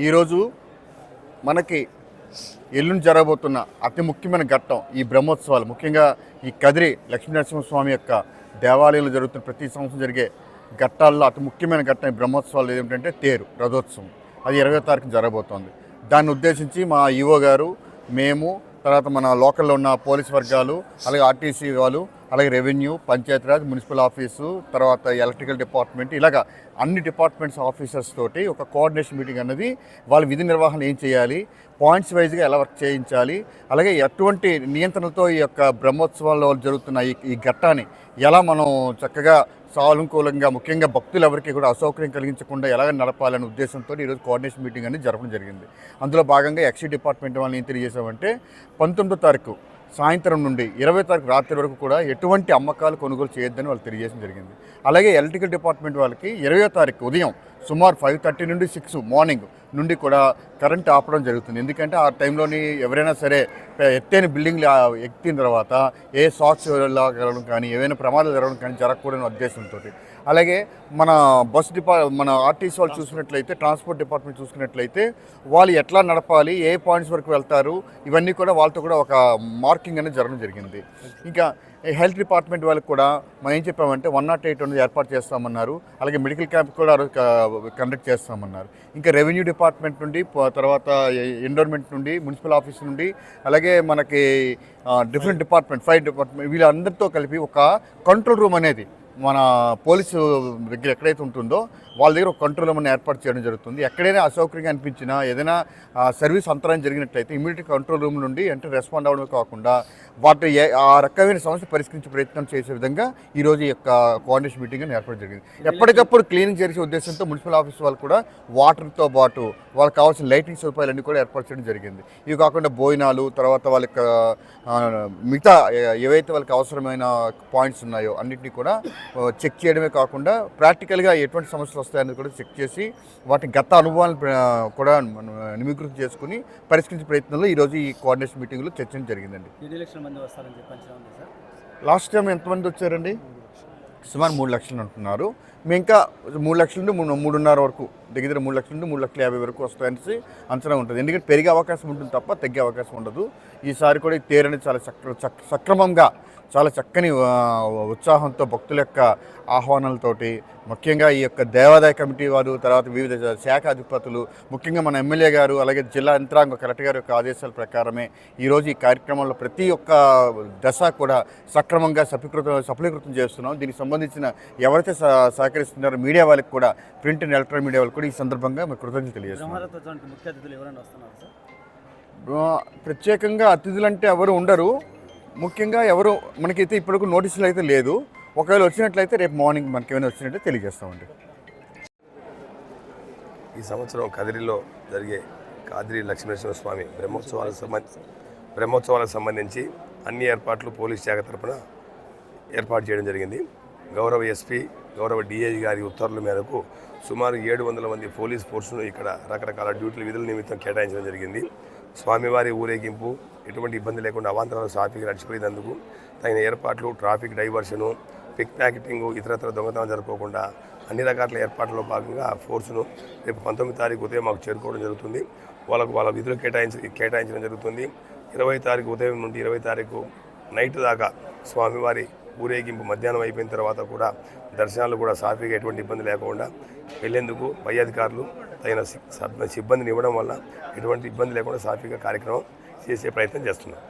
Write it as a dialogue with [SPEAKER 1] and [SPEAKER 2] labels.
[SPEAKER 1] ఈరోజు మనకి ఎల్లుండి జరగబోతున్న అతి ముఖ్యమైన ఘట్టం ఈ బ్రహ్మోత్సవాలు. ముఖ్యంగా ఈ కదిరి లక్ష్మీనరసింహస్వామి యొక్క దేవాలయంలో జరుగుతున్న ప్రతి సంవత్సరం జరిగే ఘట్టాల్లో అతి ముఖ్యమైన ఘట్టం ఈ బ్రహ్మోత్సవాలు ఏమిటంటే తేరు రథోత్సవం. అది 20వ తారీఖు జరగబోతోంది. దాన్ని ఉద్దేశించి మా ఈవో గారు, మేము, తర్వాత మన లోకల్లో ఉన్న పోలీస్ వర్గాలు, అలాగే ఆర్టీసీ వాళ్ళు, అలాగే రెవెన్యూ, పంచాయతీరాజ్, మున్సిపల్ ఆఫీసు, తర్వాత ఎలక్ట్రికల్ డిపార్ట్మెంట్, ఇలాగ అన్ని డిపార్ట్మెంట్స్ ఆఫీసర్స్ తోటి ఒక కోఆర్డినేషన్ మీటింగ్ అన్నది వాళ్ళ విధి నిర్వహణ ఏం చేయాలి, పాయింట్స్ వైజ్గా ఎలా వర్క్ చేయించాలి, అలాగే ఎటువంటి నియంత్రణలతో ఈ యొక్క బ్రహ్మోత్సవాల్లో జరుగుతున్న ఈ ఘట్టాన్ని ఎలా మనం చక్కగా సానుకూలంగా, ముఖ్యంగా భక్తులు ఎవరికి కూడా అసౌకర్యం కలిగించకుండా ఎలాగ నడపాలనే ఉద్దేశంతో ఈరోజు కోఆర్డినేషన్ మీటింగ్ అనేది జరపడం జరిగింది. అందులో భాగంగా ఎక్సైజ్ డిపార్ట్మెంట్ వాళ్ళని ఏం తెలియజేసామంటే 19వ తారీఖు సాయంత్రం నుండి 20వ తారీఖు రాత్రి వరకు కూడా ఎటువంటి అమ్మకాలు కొనుగోలు చేయొద్దని వాళ్ళు తెలియజేయడం జరిగింది. అలాగే ఎలక్ట్రికల్ డిపార్ట్మెంట్ వాళ్ళకి 20వ తారీఖు ఉదయం సుమారు 5:30 నుండి 6 మార్నింగ్ నుండి కూడా కరెంట్ ఆపడం జరుగుతుంది. ఎందుకంటే ఆ టైంలోని ఎవరైనా సరే ఎత్తైన బిల్డింగ్లు ఎక్కిన తర్వాత ఏ షాక్స్ జరగడం కానీ, ఏవైనా ప్రమాదాలు జరగడం కానీ జరగకూడని ఉద్దేశంతో, అలాగే మన మన ఆర్టీసీ వాళ్ళు చూసుకున్నట్లయితే, ట్రాన్స్పోర్ట్ డిపార్ట్మెంట్ చూసుకున్నట్లయితే వాళ్ళు ఎట్లా నడపాలి, ఏ పాయింట్స్ వరకు వెళ్తారు, ఇవన్నీ కూడా వాళ్ళతో కూడా ఒక మార్కింగ్ అనేది జరగడం జరిగింది. ఇంకా హెల్త్ డిపార్ట్మెంట్ వాళ్ళకి కూడా మనం ఏం చెప్పామంటే 108 అనేది ఏర్పాటు చేస్తామన్నారు. అలాగే మెడికల్ క్యాంప్ కూడా కండక్ట్ చేస్తామన్నారు. ఇంకా రెవెన్యూ డిపార్ట్మెంట్ నుండి, తర్వాత ఎన్విరాన్మెంట్ నుండి, మున్సిపల్ ఆఫీస్ నుండి, అలాగే మనకి డిఫరెంట్ డిపార్ట్మెంట్, ఫైర్ డిపార్ట్మెంట్, వీళ్ళందరితో కలిపి ఒక కంట్రోల్ రూమ్ అనేది మన పోలీసు దగ్గర ఎక్కడైతే ఉంటుందో వాళ్ళ దగ్గర ఒక కంట్రోల్ రూమ్ ఏర్పాటు చేయడం జరుగుతుంది. ఎక్కడైనా అసౌకర్యంగా అనిపించినా, ఏదైనా సర్వీస్ అంతరాయం జరిగినట్లయితే ఇమీడియట్ కంట్రోల్ రూమ్ నుండి అంటే రెస్పాండ్ అవ్వడమే కాకుండా వాటి ఆ రకమైన సమస్య పరిష్కరించే ప్రయత్నం చేసే విధంగా ఈరోజు ఈ యొక్క కోఆర్డినేషన్ మీటింగ్ అని ఏర్పాటు జరిగింది. ఎప్పటికప్పుడు క్లీనింగ్ చేసే ఉద్దేశంతో మున్సిపల్ ఆఫీస్ వాళ్ళు కూడా వాటర్తో పాటు వాళ్ళకి కావాల్సిన లైటింగ్ సదుపాయాలన్నీ కూడా ఏర్పాటు చేయడం జరిగింది. ఇవి కాకుండా భోజనాలు, తర్వాత వాళ్ళకి మిగతా ఏవైతే వాళ్ళకి అవసరమైన పాయింట్స్ ఉన్నాయో అన్నింటినీ కూడా చెక్ చేయడమే కాకుండా ప్రాక్టికల్గా ఎటువంటి సమస్యలు వస్తాయని కూడా చెక్ చేసి వాటి గత అనుభవాలను కూడా నిమీకృతం చేసుకుని పరిష్కరించే ప్రయత్నంలో ఈరోజు ఈ కోఆర్డినేషన్ మీటింగ్లో చర్చ జరిగిందండి. లాస్ట్ టైం ఎంతమంది వచ్చారండి? సుమారు 3 లక్షలు అంటున్నారు. మేము ఇంకా 3 లక్షల నుండి 3.5 వరకు, దగ్గర 3 లక్షల నుండి 3,50,000 వరకు వస్తాయనేసి అంచనా ఉంటుంది. ఎందుకంటే పెరిగే అవకాశం ఉంటుంది తప్ప తగ్గే అవకాశం ఉండదు. ఈసారి కూడా ఈ తేరు అనేది చాలా సక్రమంగా, చాలా చక్కని ఉత్సాహంతో భక్తుల యొక్క ఆహ్వానాలతోటి, ముఖ్యంగా ఈ యొక్క దేవాదాయ కమిటీ వారు, తర్వాత వివిధ శాఖ అధిపతులు, ముఖ్యంగా మన ఎమ్మెల్యే గారు, అలాగే జిల్లా యంత్రాంగ కలెక్టర్ గారి యొక్క ఆదేశాల ప్రకారమే ఈరోజు ఈ కార్యక్రమంలో ప్రతి ఒక్క దశ కూడా సక్రమంగా సఫలీకృతం చేస్తున్నాం. దీనికి సంబంధించిన ఎవరైతే సహకరిస్తున్నారో మీడియా వాళ్ళకి కూడా, ప్రింట్ అండ్ ఎలక్ట్రానిక్ మీడియా వాళ్ళకి కూడా ఈ సందర్భంగా మేము కృతజ్ఞతలు తెలియజేస్తున్నాం. ప్రత్యేకంగా అతిథులు అంటే ఎవరు ఉండరు. ముఖ్యంగా ఎవరు మనకైతే ఇప్పటికు నోటీసులు అయితే లేదు. ఒకవేళ వచ్చినట్లయితే రేపు మార్నింగ్ మనకి ఏమైనా వచ్చినట్లయితే తెలియజేస్తామండి.
[SPEAKER 2] ఈ సంవత్సరం కదిరిలో జరిగే కదిరి లక్ష్మీనరసింహస్వామి బ్రహ్మోత్సవాలకు సంబంధించి అన్ని ఏర్పాట్లు పోలీస్ శాఖ తరఫున ఏర్పాటు చేయడం జరిగింది. గౌరవ ఎస్పీ, గౌరవ డిఐజీ గారి ఉత్తర్వుల మేరకు సుమారు 700 మంది పోలీస్ ఫోర్సును ఇక్కడ రకరకాల విధుల నిమిత్తం కేటాయించడం జరిగింది. స్వామివారి ఊరేగింపు ఎటువంటి ఇబ్బంది లేకుండా అవాంతరాలు సాఫీగా నడిచిపోయినందుకు తగిన ఏర్పాట్లు, ట్రాఫిక్ డైవర్షను, పిక్ ప్యాకెటింగ్, ఇతరత్ర దొంగతనం జరుపుకోకుండా అన్ని రకాల ఏర్పాట్లలో భాగంగా ఫోర్సును రేపు 19వ తారీఖు ఉదయం మాకు చేరుకోవడం జరుగుతుంది. వాళ్ళ విధులు కేటాయించడం జరుగుతుంది. 20వ తారీఖు ఉదయం నుండి 20వ తారీఖు నైట్ దాకా స్వామివారి ఊరేగింపు మధ్యాహ్నం అయిపోయిన తర్వాత కూడా దర్శనాలు కూడా సాఫీగా ఎటువంటి ఇబ్బంది లేకుండా వెళ్లేందుకు పై అధికారులు తగిన సిబ్బందిని ఇవ్వడం వల్ల ఎటువంటి ఇబ్బంది లేకుండా సాఫీగా కార్యక్రమం చేసే ప్రయత్నం చేస్తున్నాం.